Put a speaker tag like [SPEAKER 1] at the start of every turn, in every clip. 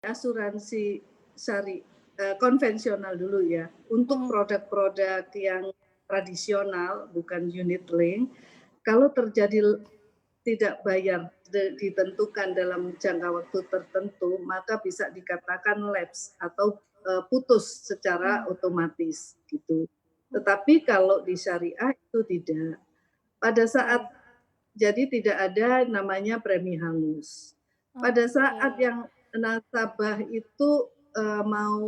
[SPEAKER 1] asuransi konvensional dulu ya. Untuk produk-produk yang tradisional, bukan unit link, kalau terjadi tidak bayar ditentukan dalam jangka waktu tertentu, maka bisa dikatakan lapse atau putus secara otomatis gitu. Tetapi kalau di syariah itu tidak. Pada saat jadi tidak ada namanya premi hangus. Pada saat yang nasabah itu mau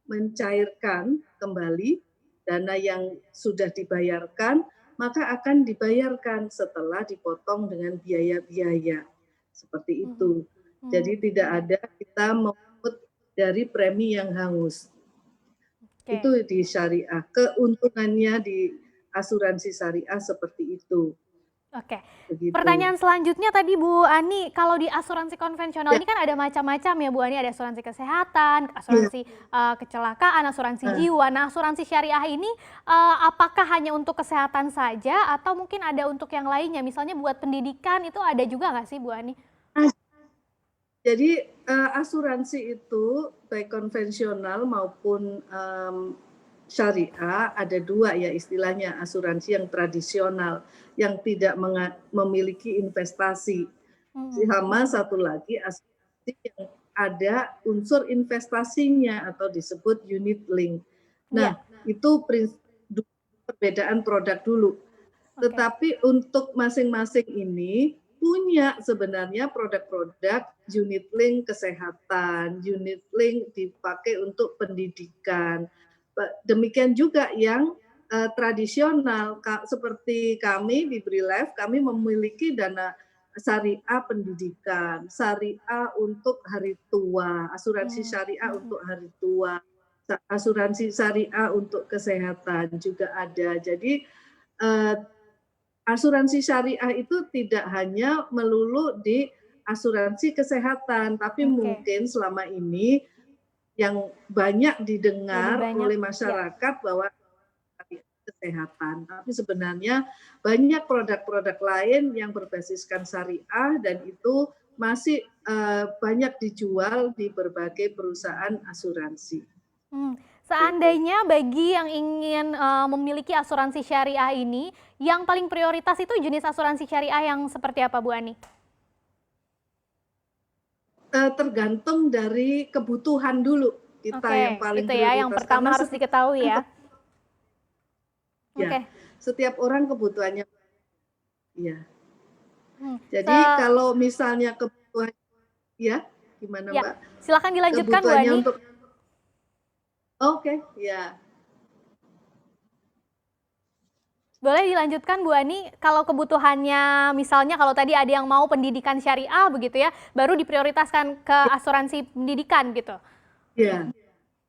[SPEAKER 1] mencairkan kembali dana yang sudah dibayarkan, maka akan dibayarkan setelah dipotong dengan biaya-biaya. Seperti itu. Jadi tidak ada kita memungut dari premi yang hangus. Itu di syariah. Keuntungannya di asuransi syariah seperti itu.
[SPEAKER 2] Oke.
[SPEAKER 1] Begitu.
[SPEAKER 2] Pertanyaan selanjutnya tadi Bu Ani, kalau di asuransi konvensional ini kan ada macam-macam ya Bu Ani, ada asuransi kesehatan, asuransi kecelakaan, asuransi jiwa. Nah, asuransi syariah ini apakah hanya untuk kesehatan saja atau mungkin ada untuk yang lainnya? Misalnya buat pendidikan itu ada juga nggak sih Bu Ani?
[SPEAKER 1] Jadi asuransi itu baik konvensional maupun syariah ada dua ya istilahnya, asuransi yang tradisional yang tidak memiliki investasi. Sama satu lagi asuransi yang ada unsur investasinya atau disebut unit link. Nah, itu perbedaan produk dulu. Tetapi untuk masing-masing ini punya sebenarnya produk-produk unit link kesehatan, unit link dipakai untuk pendidikan. Demikian juga yang tradisional, seperti kami di BRILIFE, kami memiliki dana syariah pendidikan, syariah untuk hari tua, asuransi syariah untuk hari tua, asuransi syariah untuk kesehatan juga ada. Jadi asuransi syariah itu tidak hanya melulu di asuransi kesehatan, tapi mungkin selama ini yang banyak didengar oleh masyarakat bahwa kesehatan. Tapi sebenarnya banyak produk-produk lain yang berbasiskan syariah dan itu masih banyak dijual di berbagai perusahaan asuransi.
[SPEAKER 2] Seandainya bagi yang ingin memiliki asuransi syariah ini, yang paling prioritas itu jenis asuransi syariah yang seperti apa Bu Ani?
[SPEAKER 1] Tergantung dari kebutuhan dulu kita yang paling
[SPEAKER 2] itu ya yang pertama harus diketahui ya.
[SPEAKER 1] Setiap orang kebutuhannya. Ya. Jadi kalau misalnya kebutuhan, ya gimana Mbak?
[SPEAKER 2] Silakan dilanjutkan Bu Ani.
[SPEAKER 1] Ya.
[SPEAKER 2] Boleh dilanjutkan Bu Ani, kalau kebutuhannya misalnya kalau tadi ada yang mau pendidikan syariah begitu ya, baru diprioritaskan ke asuransi pendidikan gitu.
[SPEAKER 1] Ya,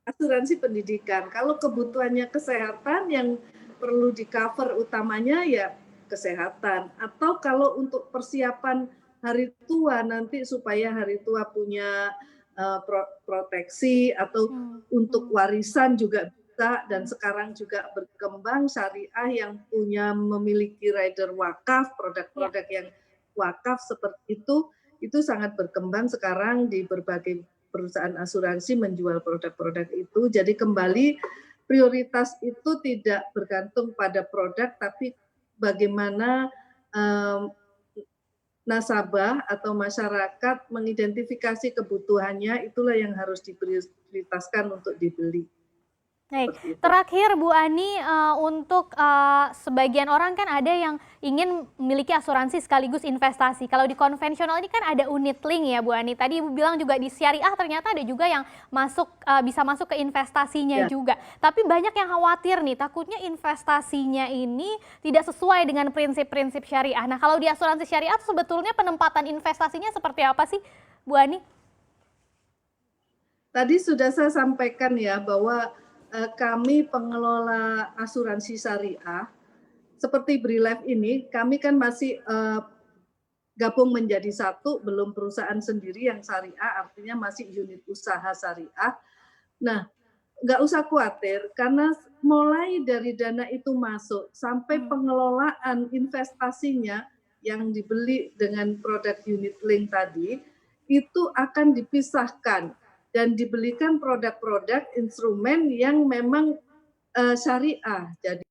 [SPEAKER 1] asuransi pendidikan. Kalau kebutuhannya kesehatan yang perlu di-cover utamanya ya kesehatan. Atau kalau untuk persiapan hari tua nanti supaya hari tua punya proteksi atau untuk warisan juga dan sekarang juga berkembang syariah yang memiliki rider wakaf, produk-produk yang wakaf seperti itu sangat berkembang sekarang di berbagai perusahaan asuransi menjual produk-produk itu. Jadi kembali prioritas itu tidak bergantung pada produk, tapi bagaimana nasabah atau masyarakat mengidentifikasi kebutuhannya, itulah yang harus diprioritaskan untuk dibeli.
[SPEAKER 2] Baik, terakhir Bu Ani, untuk sebagian orang kan ada yang ingin memiliki asuransi sekaligus investasi. Kalau di konvensional ini kan ada unit link ya Bu Ani. Tadi Ibu bilang juga di syariah ternyata ada juga yang bisa masuk ke investasinya juga. Tapi banyak yang khawatir nih, takutnya investasinya ini tidak sesuai dengan prinsip-prinsip syariah. Nah, kalau di asuransi syariah sebetulnya penempatan investasinya seperti apa sih Bu Ani?
[SPEAKER 1] Tadi sudah saya sampaikan ya bahwa kami pengelola asuransi syariah seperti BRILIFE ini, kami kan masih gabung menjadi satu, belum perusahaan sendiri yang syariah, artinya masih unit usaha syariah. Nah, nggak usah khawatir karena mulai dari dana itu masuk sampai pengelolaan investasinya yang dibeli dengan produk unit link tadi itu akan dipisahkan dan dibelikan produk-produk instrumen yang memang syariah. Jadi